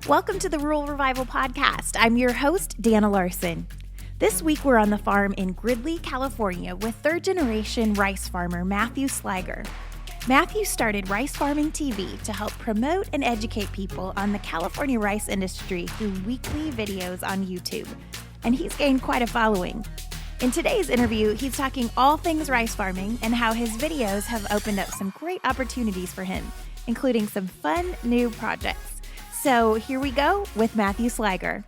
Welcome to the Rural Revival Podcast. I'm your host, Dana Larson. This week we're on the farm in Gridley, California with third-generation rice farmer Matthew Sligar. Matthew started Rice Farming TV to help promote and educate people on the California rice industry through weekly videos on YouTube, and he's gained quite a following. In today's interview, he's talking all things rice farming and how his videos have opened up some great opportunities for him, including some fun new projects. So here we go with Matthew Sligar.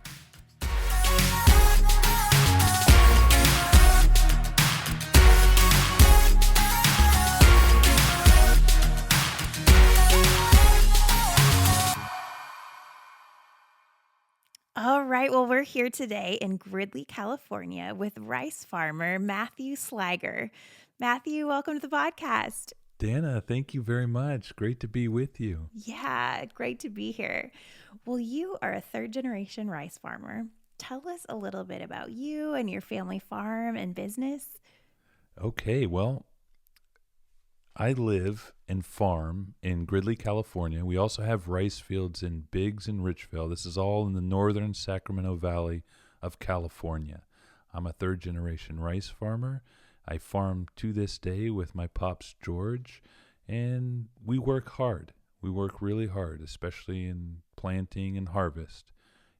All right, well, we're here today in Gridley, California with rice farmer Matthew Sligar. Matthew, welcome to the podcast. Dana, thank you very much. Great to be with you. Yeah, great to be here. Well, you are a third-generation rice farmer. Tell us a little bit about you and your family farm and business. Okay, well, I live and farm in Gridley, California. We also have rice fields in Biggs and Richville. This is all in the northern Sacramento Valley of California. I'm a third-generation rice farmer. I farm to this day with my pops, George, and we work hard. We work really hard, especially in planting and harvest.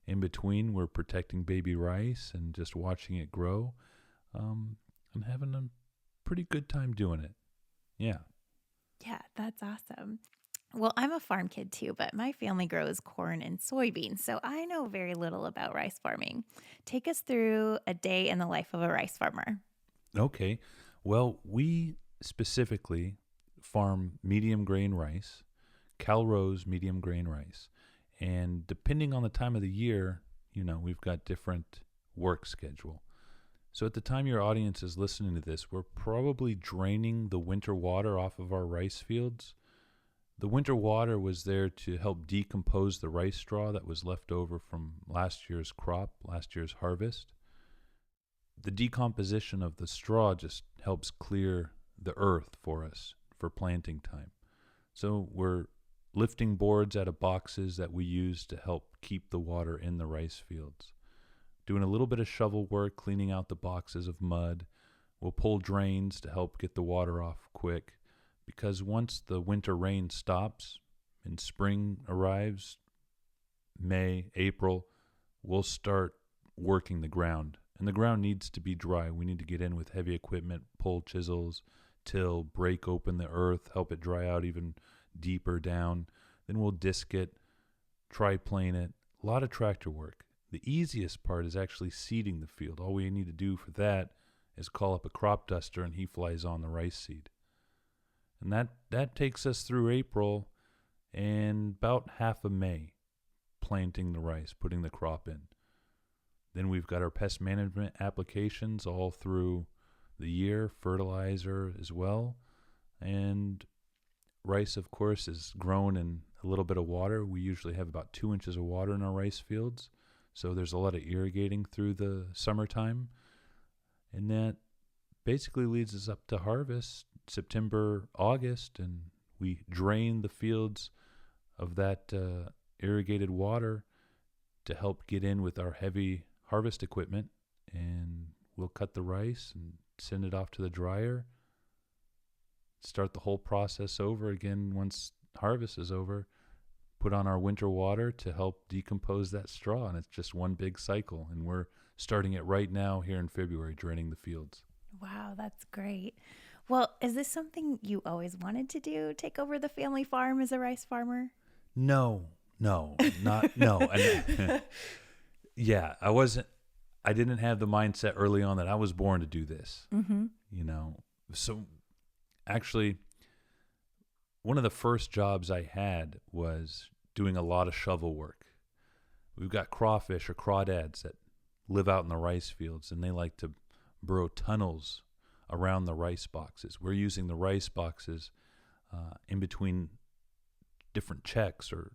In between, we're protecting baby rice and just watching it grow. I'm having a pretty good time doing it. Yeah. Yeah, that's awesome. Well, I'm a farm kid too, but my family grows corn and soybeans, so I know very little about rice farming. Take us through a day in the life of a rice farmer. Okay. Well, we specifically farm medium grain rice, Calrose medium grain rice. And depending on the time of the year, we've got different work schedule. So at the time your audience is listening to this, we're probably draining the winter water off of our rice fields. The winter water was there to help decompose the rice straw that was left over from last year's crop, last year's harvest. The decomposition of the straw just helps clear the earth for us for planting time. So we're lifting boards out of boxes that we use to help keep the water in the rice fields. Doing a little bit of shovel work, cleaning out the boxes of mud. We'll pull drains to help get the water off quick, because once the winter rain stops and spring arrives, May, April, we'll start working the ground. And the ground needs to be dry. We need to get in with heavy equipment, pull chisels, till, break open the earth, help it dry out even deeper down. Then we'll disc it, triplane it, a lot of tractor work. The easiest part is actually seeding the field. All we need to do for that is call up a crop duster and he flies on the rice seed. And that takes us through April and about half of May, planting the rice, putting the crop in. Then we've got our pest management applications all through the year, fertilizer as well. And rice, of course, is grown in a little bit of water. We usually have about 2 inches of water in our rice fields. So there's a lot of irrigating through the summertime. And that basically leads us up to harvest, September, August, and we drain the fields of that irrigated water to help get in with our heavy harvest equipment, and we'll cut the rice and send it off to the dryer, start the whole process over again once harvest is over, put on our winter water to help decompose that straw, and it's just one big cycle, and we're starting it right now here in February, draining the fields. Wow, that's great. Well, is this something you always wanted to do, take over the family farm as a rice farmer? No. And, yeah, I didn't have the mindset early on that I was born to do this. Mm-hmm. So actually, one of the first jobs I had was doing a lot of shovel work. We've got crawfish or crawdads that live out in the rice fields, and they like to burrow tunnels around the rice boxes. We're using the rice boxes in between different checks or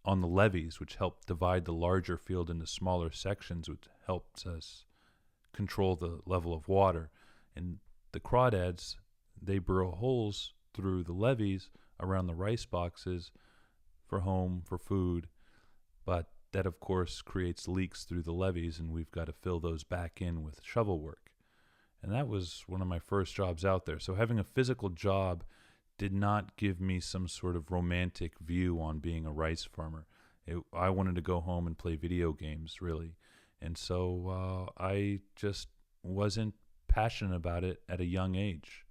on the levees, which help divide the larger field into smaller sections, which helps us control the level of water. And the crawdads, they burrow holes through the levees around the rice boxes for home, for food. But that of course creates leaks through the levees, and we've got to fill those back in with shovel work. And that was one of my first jobs out there. So having a physical job did not give me some sort of romantic view on being a rice farmer. I wanted to go home and play video games, really. And so I just wasn't passionate about it at a young age.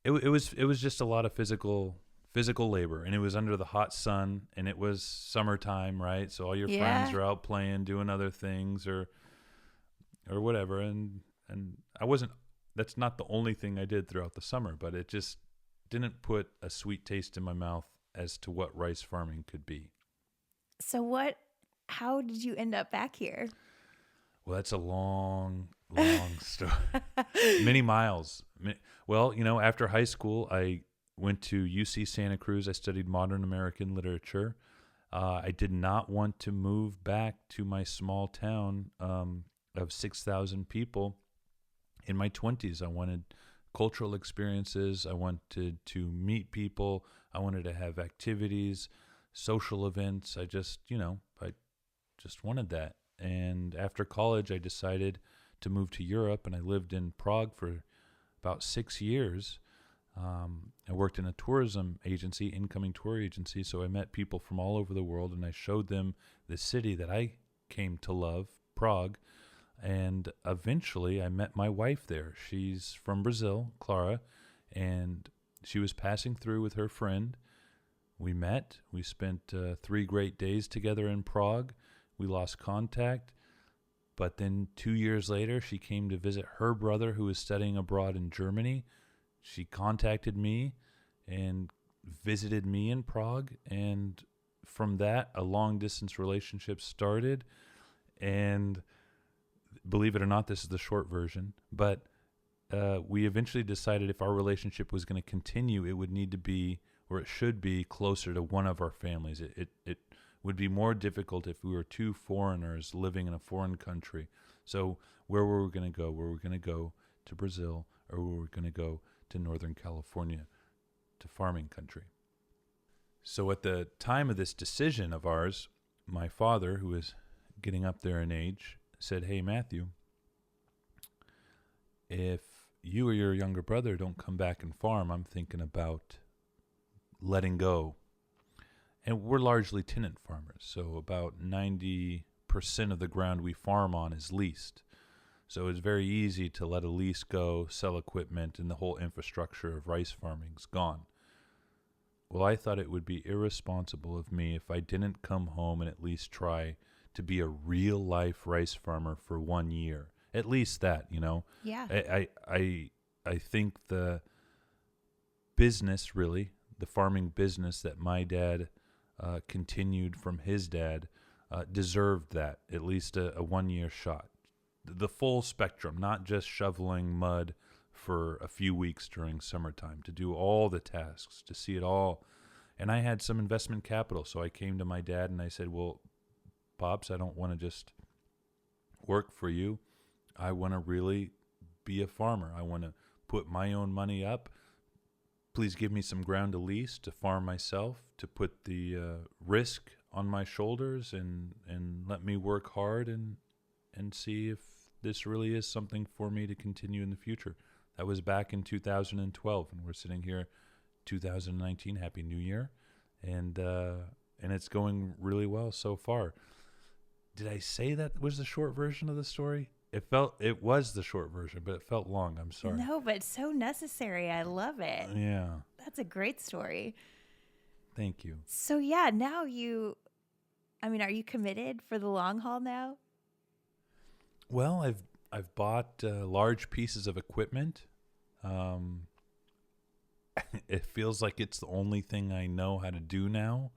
It was just a lot of physical labor, and it was under the hot sun, and it was summertime, right? So all your friends are out playing, doing other things or whatever, and I wasn't. That's not the only thing I did throughout the summer, but it just didn't put a sweet taste in my mouth as to what rice farming could be. So how did you end up back here? Well, that's a long story. Many miles. Well, after high school, I went to UC Santa Cruz. I studied modern American literature. I did not want to move back to my small town of 6,000 people in my 20s. I wanted cultural experiences. I wanted to meet people. I wanted to have activities, social events. I just wanted that. And after college, I decided to move to Europe, and I lived in Prague for about 6 years. I worked in a tourism agency, incoming tour agency, so I met people from all over the world, and I showed them the city that I came to love, Prague. And eventually I met my wife there. She's from Brazil, Clara, and she was passing through with her friend. We met. We spent 3 great days together in Prague. We lost contact. But then 2 years later, she came to visit her brother who was studying abroad in Germany. She contacted me and visited me in Prague. And from that, a long-distance relationship started. And believe it or not, this is the short version, but we eventually decided if our relationship was going to continue, it would need to be, or it should be, closer to one of our families. It would be more difficult if we were 2 foreigners living in a foreign country. So where were we going to go? Were we going to go to Brazil, or were we going to go to Northern California, to farming country? So at the time of this decision of ours, my father, who was getting up there in age, said, "Hey, Matthew, if you or your younger brother don't come back and farm, I'm thinking about letting go." And we're largely tenant farmers, so about 90% of the ground we farm on is leased. So it's very easy to let a lease go, sell equipment, and the whole infrastructure of rice farming's gone. Well, I thought it would be irresponsible of me if I didn't come home and at least try to be a real-life rice farmer for 1 year. At least that, Yeah. I think the business, really, the farming business that my dad continued from his dad, deserved that, at least a 1 year shot. The full spectrum, not just shoveling mud for a few weeks during summertime, to do all the tasks, to see it all. And I had some investment capital, so I came to my dad and I said, "Well, Pops, I don't want to just work for you. I want to really be a farmer. I want to put my own money up. Please give me some ground to lease, to farm myself, to put the risk on my shoulders, and let me work hard and see if this really is something for me to continue in the future." That was back in 2012, and we're sitting here 2019. Happy New Year. And it's going really well so far. Did I say that was the short version of the story? It was the short version, but it felt long. I'm sorry. No, but so necessary. I love it. Yeah. That's a great story. Thank you. So yeah, now are you committed for the long haul now? Well, I've bought large pieces of equipment. It feels like it's the only thing I know how to do now.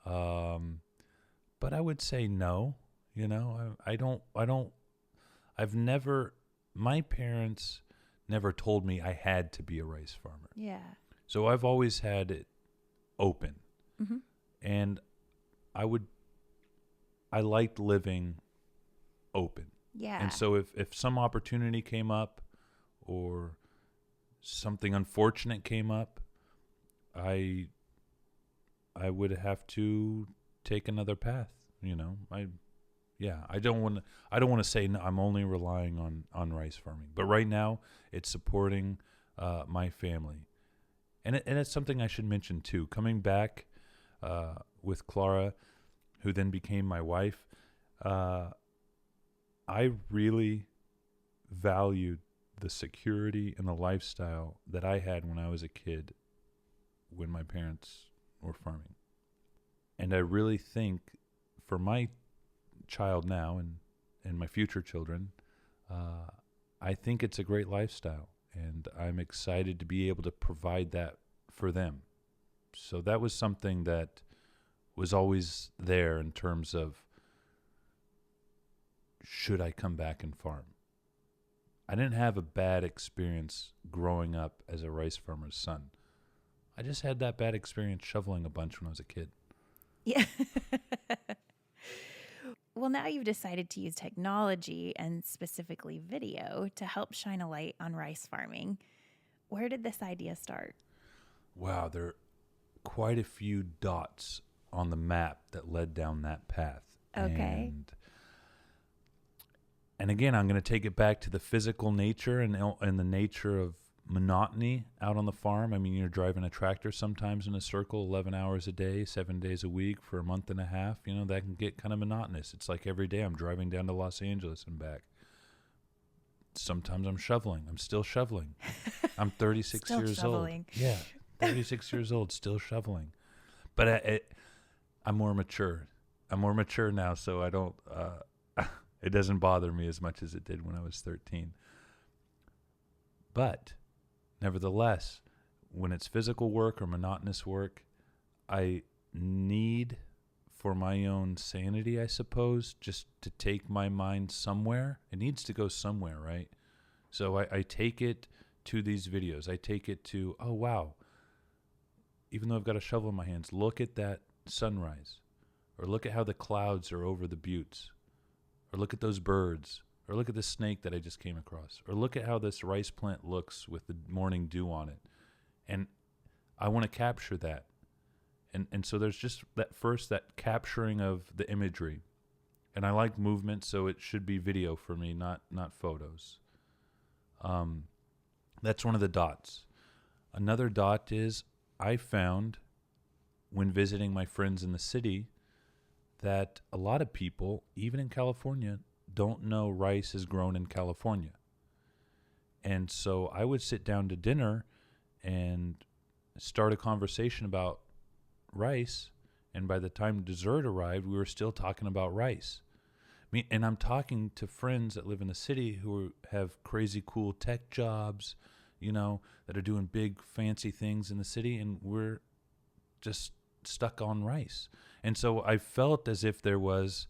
But I would say no. My parents never told me I had to be a rice farmer. Yeah. So I've always had it open. Mm-hmm. And I liked living open. Yeah. And so if some opportunity came up or something unfortunate came up, I would have to take another path. I don't want to say no, I'm only relying on rice farming, but right now it's supporting my family, and it's something I should mention too. Coming back with Clara, who then became my wife, I really valued the security and the lifestyle that I had when I was a kid, when my parents were farming. And I really think for my child now and my future children, I think it's a great lifestyle, and I'm excited to be able to provide that for them. So that was something that was always there in terms of, should I come back and farm? I didn't have a bad experience growing up as a rice farmer's son. I just had that bad experience shoveling a bunch when I was a kid. Yeah. Well, now you've decided to use technology and specifically video to help shine a light on rice farming. Where did this idea start? Wow, there are quite a few dots on the map that led down that path. Okay. And again, I'm going to take it back to the physical nature and the nature of monotony out on the farm. I mean, you're driving a tractor sometimes in a circle 11 hours a day, 7 days a week for a month and a half. That can get kind of monotonous. It's like every day I'm driving down to Los Angeles and back. Sometimes I'm shoveling. I'm still shoveling. I'm 36 still years shoveling. old. Yeah, 36 years old, still shoveling. But I'm more mature. I'm more mature now, so I don't... it doesn't bother me as much as it did when I was 13. But nevertheless, when it's physical work or monotonous work, I need, for my own sanity, I suppose, just to take my mind somewhere. It needs to go somewhere, right? So I take it to these videos. I take it to, oh, wow, even though I've got a shovel in my hands, look at that sunrise, or look at how the clouds are over the buttes, or look at those birds, or look at this snake that I just came across, or look at how this rice plant looks with the morning dew on it. And I want to capture that. And so there's just that capturing of the imagery. And I like movement, so it should be video for me, not photos. That's one of the dots. Another dot is I found when visiting my friends in the city that a lot of people, even in California, don't know rice is grown in California. And so I would sit down to dinner and start a conversation about rice, and by the time dessert arrived, we were still talking about rice. And I'm talking to friends that live in the city who have crazy cool tech jobs, that are doing big fancy things in the city, and we're just stuck on rice. And so I felt as if there was,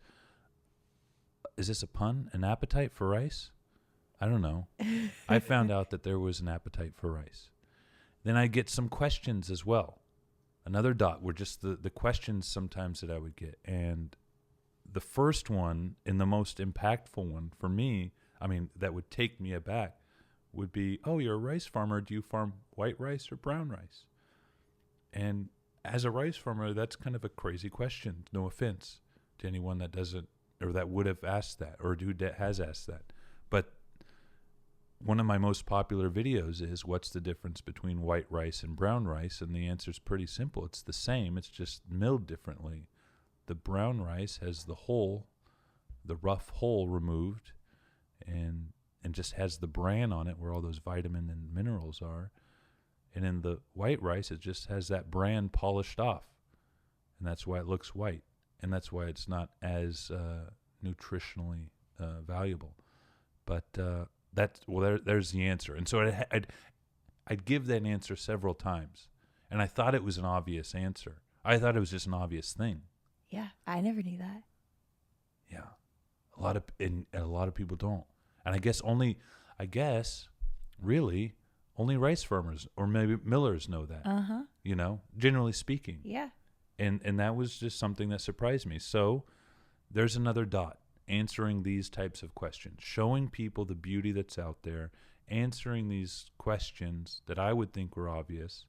is this a pun? An appetite for rice? I don't know. I found out that there was an appetite for rice. Then I get some questions as well. Another dot were just the questions sometimes that I would get. And the first one and the most impactful one for me, that would take me aback, would be, oh, you're a rice farmer. Do you farm white rice or brown rice? And as a rice farmer, that's kind of a crazy question. No offense to anyone that doesn't, or that would have asked that, or who has asked that. But one of my most popular videos is, what's the difference between white rice and brown rice? And the answer is pretty simple. It's the same. It's just milled differently. The brown rice has the rough hull removed, and just has the bran on it where all those vitamin and minerals are. And in the white rice, it just has that bran polished off. And that's why it looks white. And that's why it's not as nutritionally valuable. But there's the answer. And so I'd give that answer several times. And I thought it was an obvious answer. I thought it was just an obvious thing. Yeah, I never knew that. Yeah. A lot of people don't. And I guess really only rice farmers or maybe millers know that. Generally speaking. Yeah. And that was just something that surprised me. So there's another dot, answering these types of questions, showing people the beauty that's out there, answering these questions that I would think were obvious.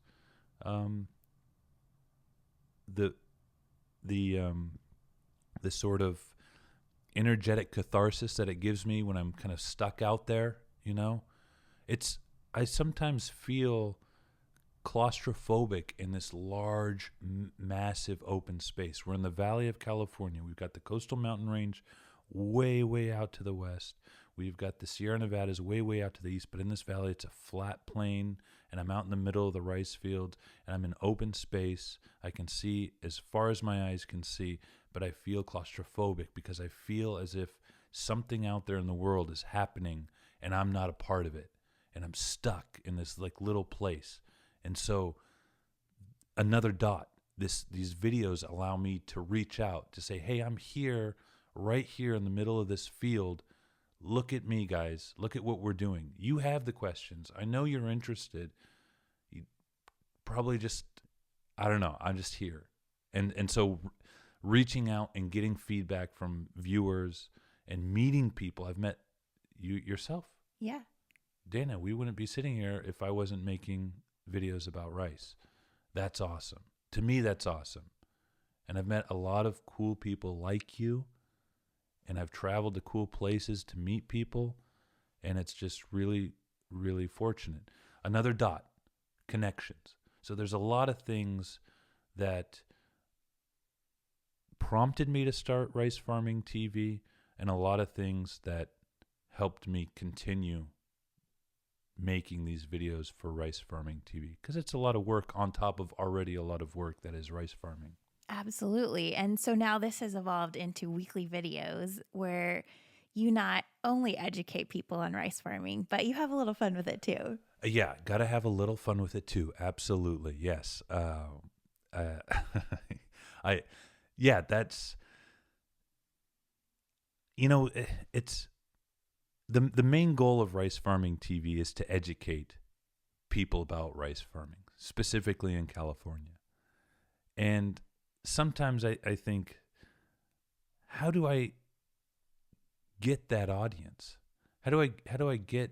the sort of energetic catharsis that it gives me when I'm kind of stuck out there, you know. I sometimes feel claustrophobic in this large, massive open space. We're in the Valley of California. We've got the coastal mountain range way, way out to the west. We've got the Sierra Nevadas way, way out to the east. But in this valley, it's a flat plain, and I'm out in the middle of the rice field, and I'm in open space. I can see as far as my eyes can see, but I feel claustrophobic because I feel as if something out there in the world is happening, and I'm not a part of it, and I'm stuck in this like little place. And so another dot, these videos allow me to reach out to say, hey, I'm here, right here in the middle of this field. Look at me, guys. Look at what we're doing. You have the questions. I know you're interested. You probably just, I don't know, I'm just here. And so reaching out and getting feedback from viewers and meeting people. I've met you yourself. Yeah. Dana, we wouldn't be sitting here if I wasn't making videos about rice. That's awesome. To me, that's awesome. And I've met a lot of cool people like you, and I've traveled to cool places to meet people, and it's just really, really fortunate. Another dot, connections. So there's a lot of things that prompted me to start Rice Farming TV, and a lot of things that helped me continue making these videos for Rice Farming TV, because it's a lot of work on top of already a lot of work that is rice farming. Absolutely. And so now this has evolved into weekly videos where you not only educate people on rice farming, but you have a little fun with it too. Yeah, got to have a little fun with it too. Absolutely. Yes. That's, it's the main goal of Rice Farming TV is to educate people about rice farming, specifically in California. And sometimes I think, how do I get that audience? How do I get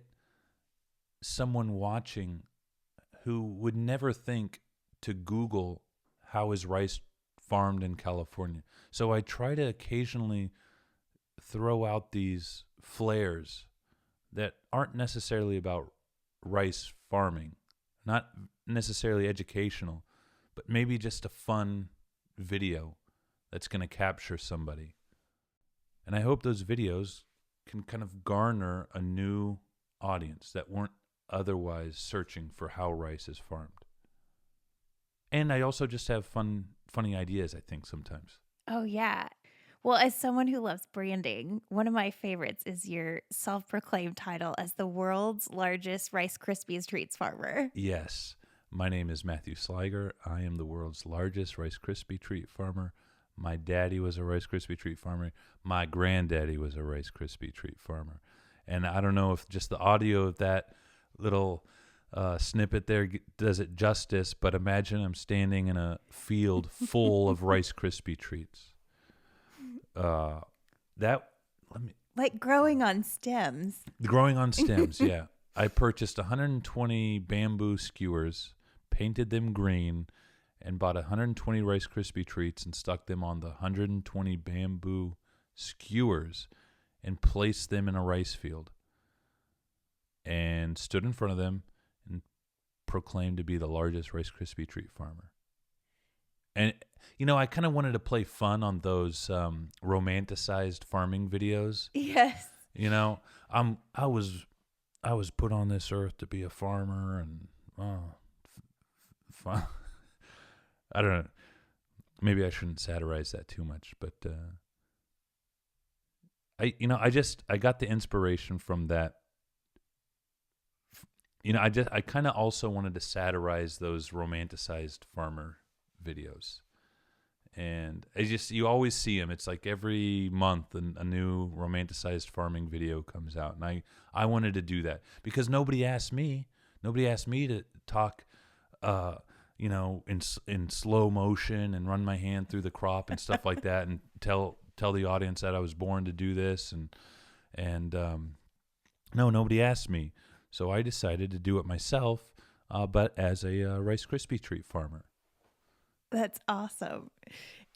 someone watching who would never think to Google how is rice farmed in California? So I try to occasionally throw out these flares that aren't necessarily about rice farming, not necessarily educational, but maybe just a fun video that's going to capture somebody. And I hope those videos can kind of garner a new audience that weren't otherwise searching for how rice is farmed. And I also just have funny ideas, I think, sometimes. Oh, yeah. Well, as someone who loves branding, one of my favorites is your self-proclaimed title as the world's largest Rice Krispies treats farmer. Yes. My name is Matthew Sligar. I am the world's largest Rice Krispie treat farmer. My daddy was a Rice Krispie treat farmer. My granddaddy was a Rice Krispie treat farmer. And I don't know if just the audio of that little snippet there does it justice, but imagine I'm standing in a field full of Rice Krispie treats. Like growing on stems. Growing on stems, yeah. I purchased 120 bamboo skewers, painted them green, and bought 120 Rice Krispie treats and stuck them on the 120 bamboo skewers and placed them in a rice field and stood in front of them and proclaimed to be the largest Rice Krispie treat farmer. And, I kind of wanted to play fun on those romanticized farming videos. Yes. I was put on this earth to be a farmer, and fun. I don't know. Maybe I shouldn't satirize that too much, but I got the inspiration from that. I kind of also wanted to satirize those romanticized farmer videos. And you always see them. It's like every month a new romanticized farming video comes out. And I wanted to do that because nobody asked me to talk, in slow motion and run my hand through the crop and stuff like that and tell the audience that I was born to do this. And no, nobody asked me. So I decided to do it myself, but as a Rice Krispie treat farmer. That's awesome.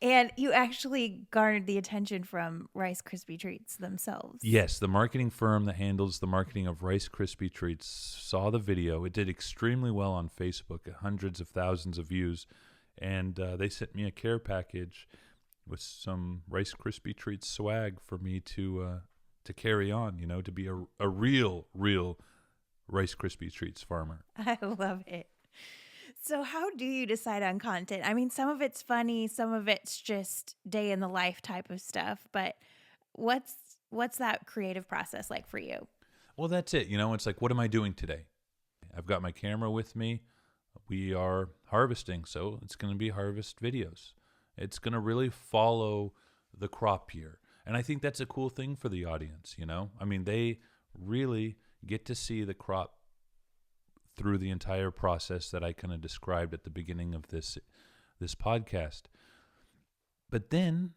And you actually garnered the attention from Rice Krispie Treats themselves. Yes, the marketing firm that handles the marketing of Rice Krispie Treats saw the video. It did extremely well on Facebook, hundreds of thousands of views, and they sent me a care package with some Rice Krispie Treats swag for me to carry on, to be a real Rice Krispie Treats farmer. I love it. So how do you decide on content? I mean, some of it's funny, some of it's just day in the life type of stuff, but what's that creative process like for you? Well, that's it. It's like, what am I doing today? I've got my camera with me. We are harvesting, so it's going to be harvest videos. It's going to really follow the crop year. And I think that's a cool thing for the audience, I mean, they really get to see the crop through the entire process that I kind of described at the beginning of this podcast. But then,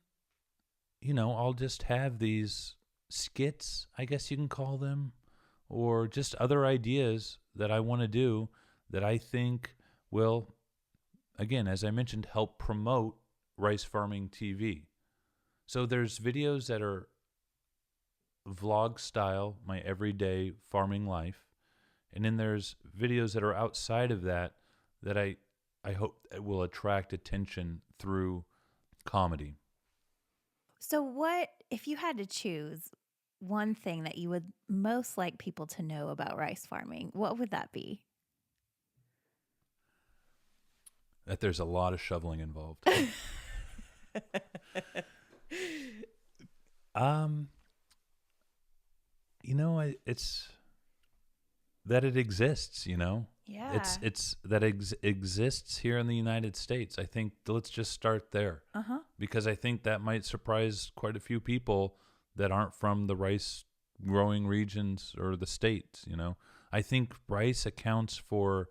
I'll just have these skits, I guess you can call them, or just other ideas that I want to do that I think will, again, as I mentioned, help promote rice farming TV. So there's videos that are vlog style, my everyday farming life. And then there's videos that are outside of that I hope will attract attention through comedy. So what, if you had to choose one thing that you would most like people to know about rice farming, what would that be? That there's a lot of shoveling involved. It's that it exists, Yeah. It's that exists here in the United States. I think let's just start there. Because I think that might surprise quite a few people that aren't from the rice growing regions or the states, I think rice accounts for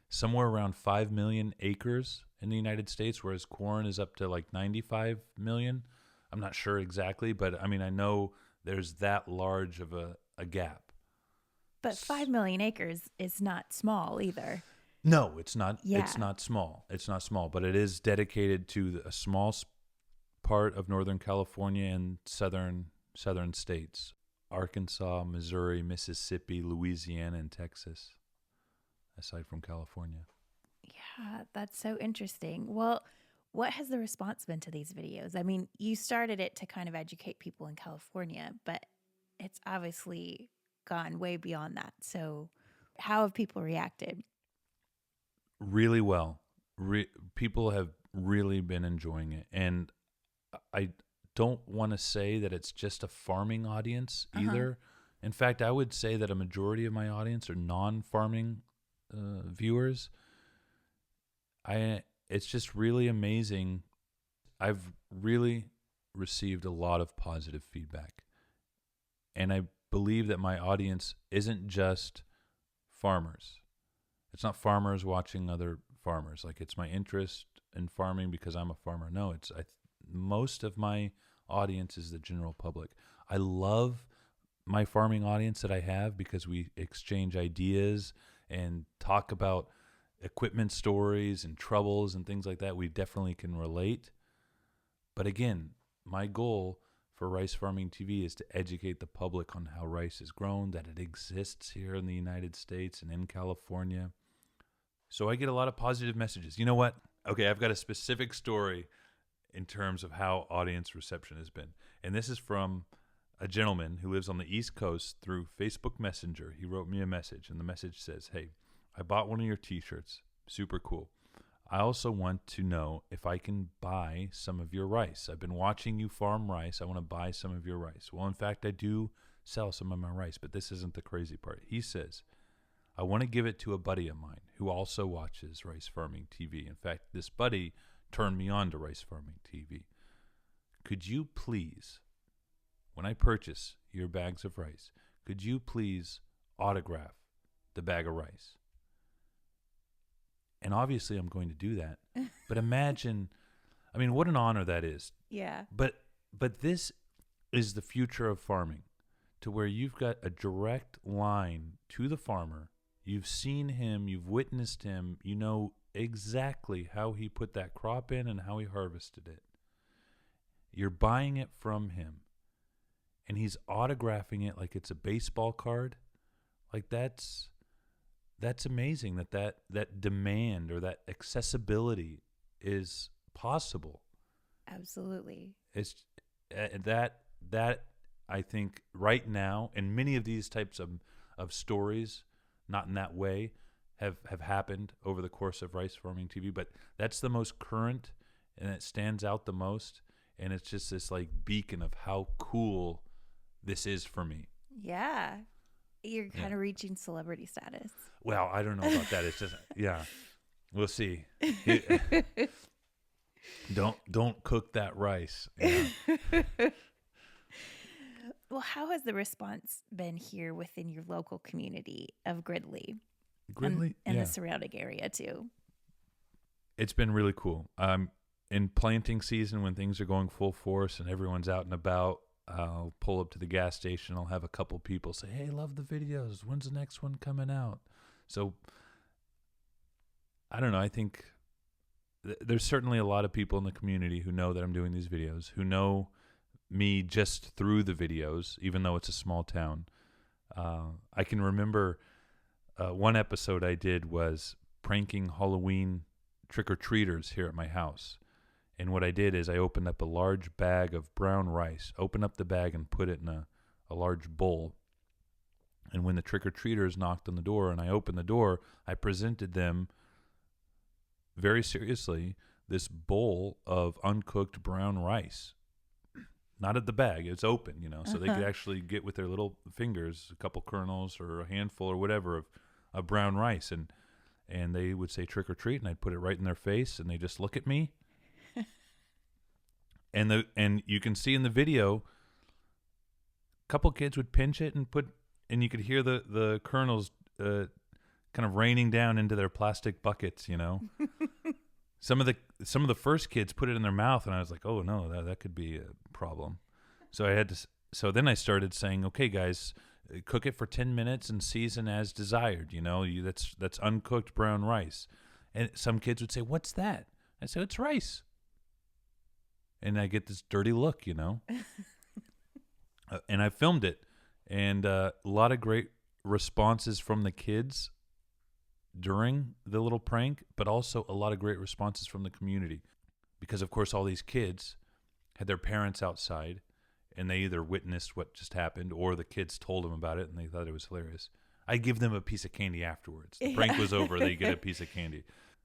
somewhere around 5 million acres in the United States, whereas corn is up to like 95 million. I'm not sure exactly, but I mean, I know there's that large of a gap. But 5 million acres is not small either. No, it's not. Yeah. It's not small. It's not small, but it is dedicated to a small part of Northern California and southern states: Arkansas, Missouri, Mississippi, Louisiana, and Texas, aside from California. Yeah, that's so interesting. Well, what has the response been to these videos? I mean, you started it to kind of educate people in California, but it's obviously gone way beyond that. So how have people reacted? Really well. People have really been enjoying it. And I don't want to say that it's just a farming audience either. In fact, I would say that a majority of my audience are non-farming viewers. It's just really amazing. I've really received a lot of positive feedback. And I believe that my audience isn't just farmers. It's not farmers watching other farmers. Like, it's my interest in farming because I'm a farmer. No, most of my audience is the general public. I love my farming audience that I have because we exchange ideas and talk about equipment stories and troubles and things like that. We definitely can relate. But again, my goal for Rice Farming TV is to educate the public on how rice is grown, that it exists here in the United States and in California. So I get a lot of positive messages. You know what? Okay, I've got a specific story in terms of how audience reception has been. And this is from a gentleman who lives on the East Coast through Facebook Messenger. He wrote me a message, and the message says, "Hey, I bought one of your t-shirts. Super cool. I also want to know if I can buy some of your rice. I've been watching you farm rice. I want to buy some of your rice." Well, in fact, I do sell some of my rice, but this isn't the crazy part. He says, "I want to give it to a buddy of mine who also watches Rice Farming TV. In fact, this buddy turned me on to Rice Farming TV. Could you please, when I purchase your bags of rice, could you please autograph the bag of rice?" And obviously I'm going to do that. But imagine, I mean, what an honor that is. Yeah. But this is the future of farming, to where you've got a direct line to the farmer. You've seen him, you've witnessed him, you know exactly how he put that crop in and how he harvested it. You're buying it from him, and he's autographing it like it's a baseball card. Like that's amazing that demand or that accessibility is possible. Absolutely. It's that I think right now, and many of these types of stories, not in that way, have happened over the course of Rice Farming TV, but that's the most current, and it stands out the most, and it's just this like beacon of how cool this is for me. Yeah. You're kind of reaching celebrity status. Well, I don't know about that. It's just, yeah, we'll see. Don't cook that rice. Yeah. Well, how has the response been here within your local community of Gridley? Gridley? And the surrounding area too. It's been really cool. In planting season, when things are going full force and everyone's out and about, I'll pull up to the gas station. I'll have a couple people say, "Hey, love the videos. When's the next one coming out?" So I don't know. I think there's certainly a lot of people in the community who know that I'm doing these videos, who know me just through the videos, even though it's a small town. I can remember one episode I did was pranking Halloween trick-or-treaters here at my house. And what I did is I opened up a large bag of brown rice, opened up the bag and put it in a large bowl. And when the trick-or-treaters knocked on the door and I opened the door, I presented them very seriously this bowl of uncooked brown rice. Not at the bag, it's open, so they could actually get with their little fingers a couple kernels or a handful or whatever of brown rice. And they would say trick or treat, and I'd put it right in their face, and they just look at me. And you can see in the video, a couple kids would pinch it and you could hear the kernels kind of raining down into their plastic buckets. Some of the first kids put it in their mouth, and I was like, "Oh no, that could be a problem." So then I started saying, "Okay, guys, cook it for 10 minutes and season as desired. That's uncooked brown rice." And some kids would say, "What's that?" I said, "It's rice." And I get this dirty look, and I filmed it, and a lot of great responses from the kids during the little prank, but also a lot of great responses from the community, because of course all these kids had their parents outside, and they either witnessed what just happened or the kids told them about it and they thought it was hilarious. I give them a piece of candy afterwards. The prank was over, they get a piece of candy.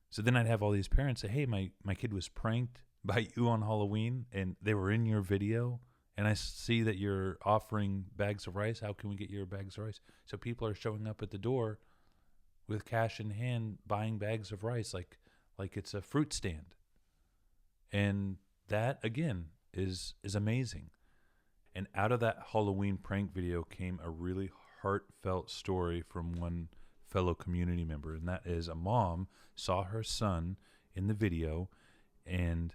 So then I'd have all these parents say, "Hey, my kid was pranked by you on Halloween and they were in your video, and I see that you're offering bags of rice. How can we get your bags of rice?" So people are showing up at the door with cash in hand, buying bags of rice like it's a fruit stand. And that, again, is amazing. And out of that Halloween prank video came a really heartfelt story from one fellow community member, and that is a mom saw her son in the video, and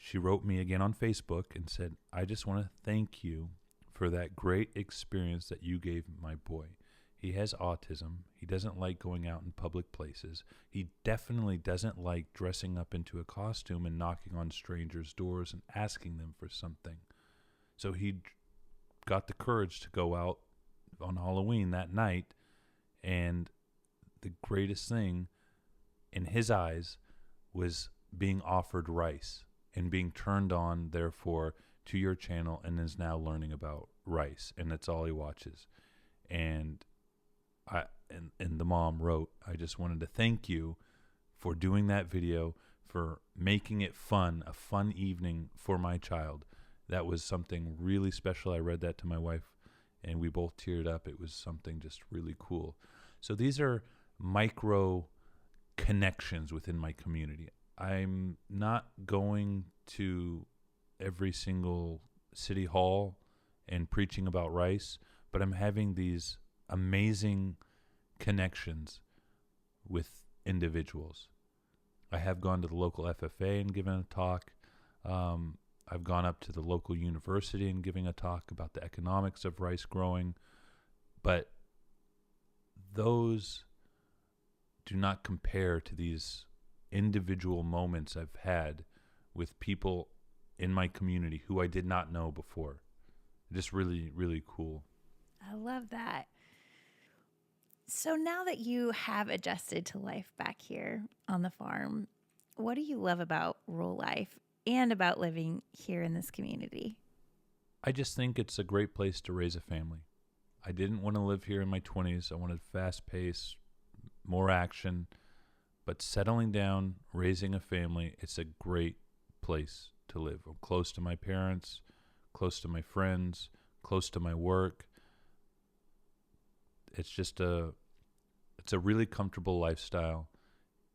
she wrote me again on Facebook and said, "I just want to thank you for that great experience that you gave my boy. He has autism. He doesn't like going out in public places. He definitely doesn't like dressing up into a costume and knocking on strangers' doors and asking them for something. So he got the courage to go out on Halloween that night, and the greatest thing in his eyes was being offered rice and being turned on, therefore, to your channel, and is now learning about rice, and that's all he watches." And the mom wrote, "I just wanted to thank you for doing that video, for making it fun, a fun evening for my child. That was something really special." I read that to my wife, and we both teared up. It was something just really cool. So these are micro connections within my community. I'm not going to every single city hall and preaching about rice, but I'm having these amazing connections with individuals. I have gone to the local FFA and given a talk. I've gone up to the local university and giving a talk about the economics of rice growing, but those do not compare to these individual moments I've had with people in my community who I did not know before. Just really, really cool. I love that. So now that you have adjusted to life back here on the farm, what do you love about rural life and about living here in this community? I just think it's a great place to raise a family. I didn't want to live here in my 20s. I wanted fast pace, more action, but settling down, raising a family, it's a great place to live. I'm close to my parents, close to my friends, close to my work. It's a really comfortable lifestyle.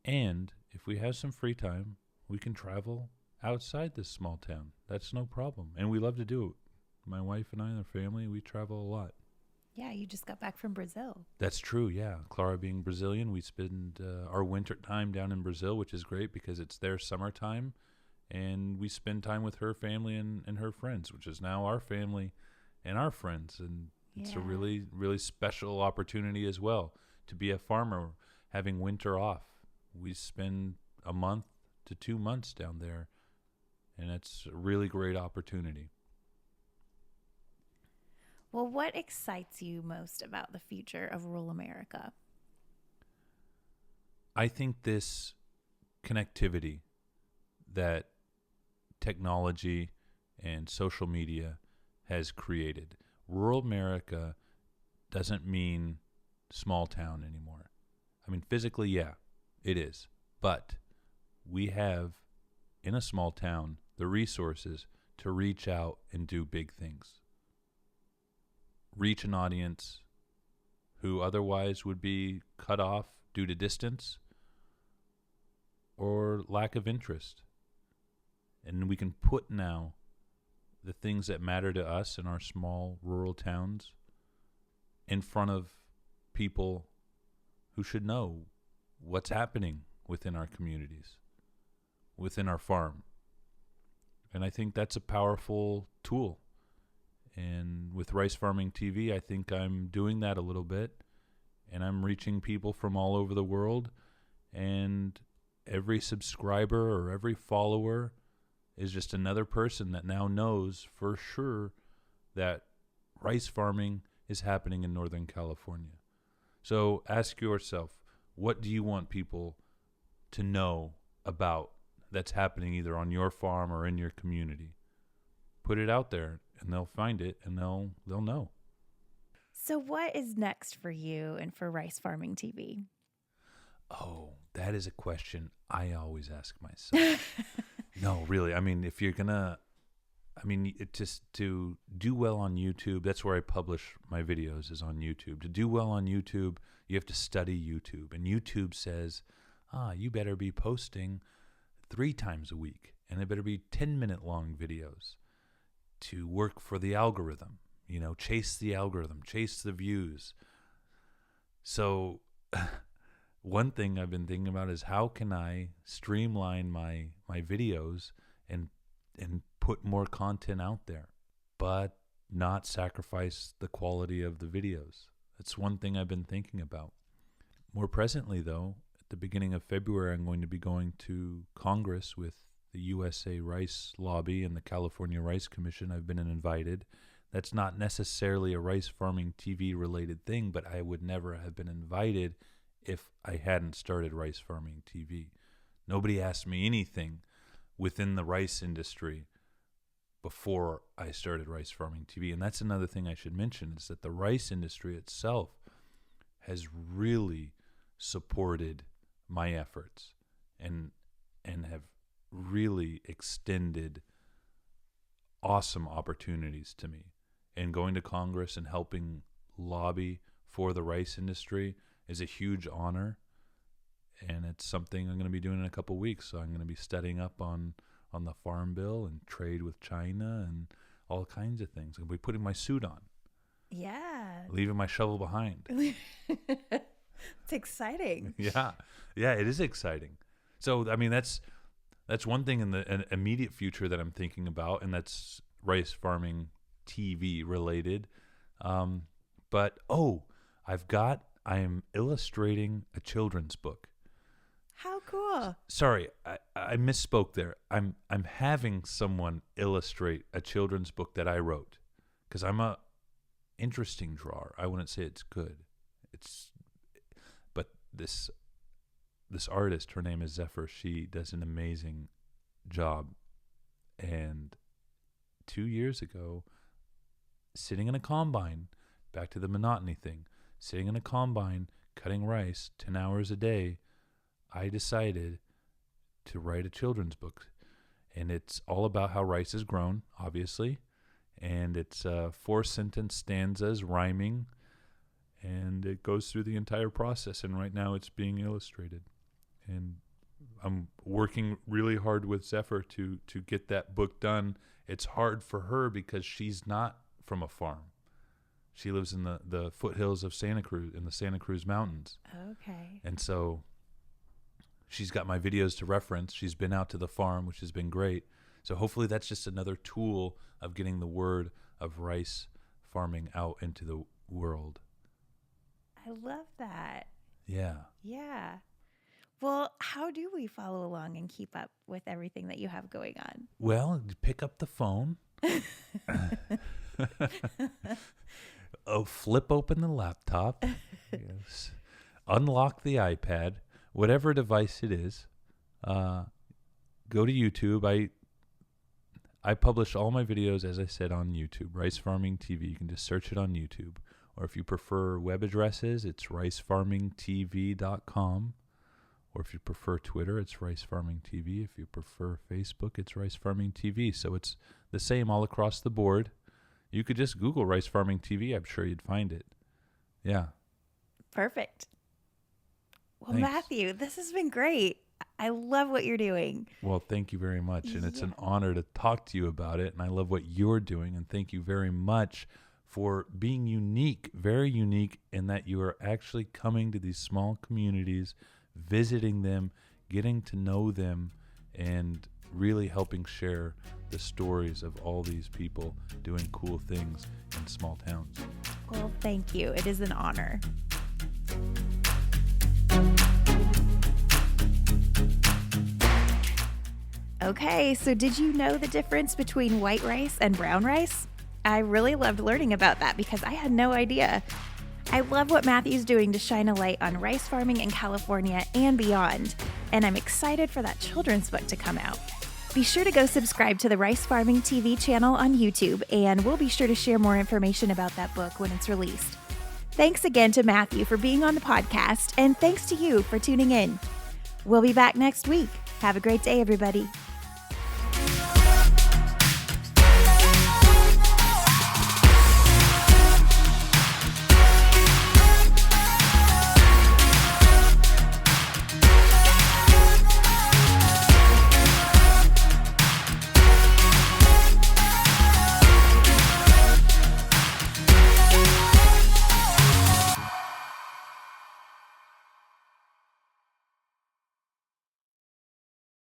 And if we have some free time, we can travel outside this small town. That's no problem. And we love to do it. My wife and I and our family, we travel a lot. Yeah, you just got back from Brazil. That's true, yeah. Clara being Brazilian, we spend our winter time down in Brazil, which is great because it's their summertime. And we spend time with her family and her friends, which is now our family and our friends. And it's a really, really special opportunity as well to be a farmer having winter off. We spend a month to 2 months down there, and it's a really great opportunity. Well, what excites you most about the future of rural America? I think this connectivity that technology and social media has created. Rural America doesn't mean small town anymore. I mean, physically, yeah, it is. But we have, in a small town, the resources to reach out and do big things. Reach an audience who otherwise would be cut off due to distance or lack of interest. And we can put now the things that matter to us in our small rural towns in front of people who should know what's happening within our communities, within our farm. And I think that's a powerful tool. And with Rice Farming TV, I think I'm doing that a little bit. And I'm reaching people from all over the world. And every subscriber or every follower is just another person that now knows for sure that rice farming is happening in Northern California. So ask yourself, what do you want people to know about that's happening either on your farm or in your community? Put it out there and they'll find it and they'll know. So what is next for you and for Rice Farming TV? Oh, that is a question I always ask myself. No, really. I mean, if you're gonna, it just to do well on YouTube, that's where I publish my videos, is on YouTube. To do well on YouTube, you have to study YouTube. And YouTube says, you better be posting 3 times a week. And they better be 10-minute long videos to work for the algorithm. You know, chase the algorithm, chase the views. So one thing I've been thinking about is how can I streamline my videos and put more content out there, but not sacrifice the quality of the videos. That's one thing I've been thinking about. More presently, though, at the beginning of February, I'm going to be going to Congress with the USA Rice Lobby and the California Rice Commission. I've been invited. That's not necessarily a rice farming TV related thing, but I would never have been invited if I hadn't started Rice Farming TV. Nobody asked me anything within the rice industry before I started Rice Farming TV. And that's another thing I should mention, is that the rice industry itself has really supported my efforts and have really extended awesome opportunities to me. And going to Congress and helping lobby for the rice industry is a huge honor, and it's something I'm going to be doing in a couple weeks. So I'm going to be studying up on the farm bill and trade with China and all kinds of things. I'm going to be putting my suit on. Yeah. Leaving my shovel behind. It's exciting. Yeah, it is exciting. So, I mean, that's one thing in the immediate future that I'm thinking about, and that's Rice Farming TV related. But I am illustrating a children's book. How cool. Sorry, I misspoke there. I'm having someone illustrate a children's book that I wrote because I'm a interesting drawer. I wouldn't say it's good. But this artist, her name is Zephyr. She does an amazing job. And 2 years ago, sitting in a combine, back to the monotony thing, sitting in a combine, cutting rice 10 hours a day, I decided to write a children's book. And it's all about how rice is grown, obviously. And it's 4-sentence stanzas, rhyming. And it goes through the entire process. And right now it's being illustrated. And I'm working really hard with Zephyr to get that book done. It's hard for her because she's not from a farm. She lives in the foothills of Santa Cruz, in the Santa Cruz Mountains. Okay. And so she's got my videos to reference. She's been out to the farm, which has been great. So hopefully that's just another tool of getting the word of rice farming out into the world. I love that. Yeah. Yeah. Well, how do we follow along and keep up with everything that you have going on? Well, pick up the phone. Flip open the laptop. Yes. Unlock the iPad. Whatever device it is. Go to YouTube. I publish all my videos, as I said, on YouTube. Rice Farming TV. You can just search it on YouTube. Or if you prefer web addresses, it's ricefarmingtv.com. Or if you prefer Twitter, it's Rice Farming TV. If you prefer Facebook, it's Rice Farming TV. So it's the same all across the board. You could just Google Rice Farming TV. I'm sure you'd find it. Yeah. Perfect. Well, Thanks. Matthew, this has been great. I love what you're doing. Well, thank you very much. And it's an honor to talk to you about it. And I love what you're doing. And thank you very much for being unique, very unique, in that you are actually coming to these small communities, visiting them, getting to know them, and really helping share the stories of all these people doing cool things in small towns. Well, thank you. It is an honor. Okay, so did you know the difference between white rice and brown rice? I really loved learning about that because I had no idea. I love what Matthew's doing to shine a light on rice farming in California and beyond, and I'm excited for that children's book to come out. Be sure to go subscribe to the Rice Farming TV channel on YouTube, and we'll be sure to share more information about that book when it's released. Thanks again to Matthew for being on the podcast, and thanks to you for tuning in. We'll be back next week. Have a great day, everybody.